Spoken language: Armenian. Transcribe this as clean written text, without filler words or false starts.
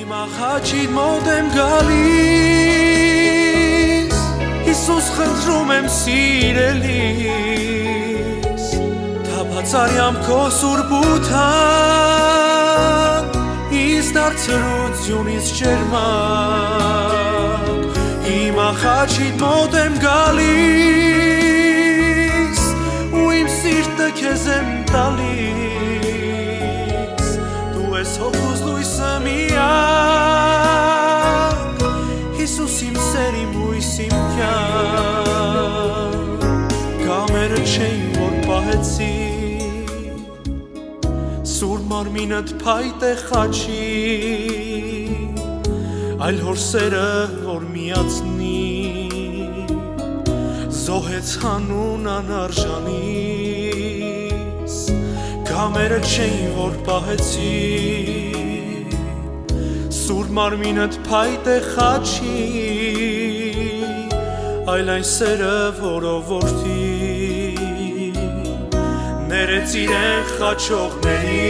Հիմա խաչիդ մոտ եմ գալիս, Հիսուս խնդրում եմ սիրելիս, Թափածարյամ քո սուրբ ութան, Ինձ դարձրությունից ջերմակ, Հիմա խաչիդ մոտ եմ գալիս, Ու իմ սիրտը քեզ եմ տալիս, Դու ես հոգուս լույսը միակ, Հիսուս իմ սեր, իմ հույս, իմ կյանք, Կամերը չէին, որ պահեցի, Սուր մարմինդ փայտ է խաչի, Այլ հոր սերը, որ միացնի, Զոհեց հանուն անարժանիս, Կամերը չէին, որ պահեցի, Սուր մարմինդ փայտ է խաչի, Այլ այն սերը, որով որդի, Ներեց իրեն խաչողների,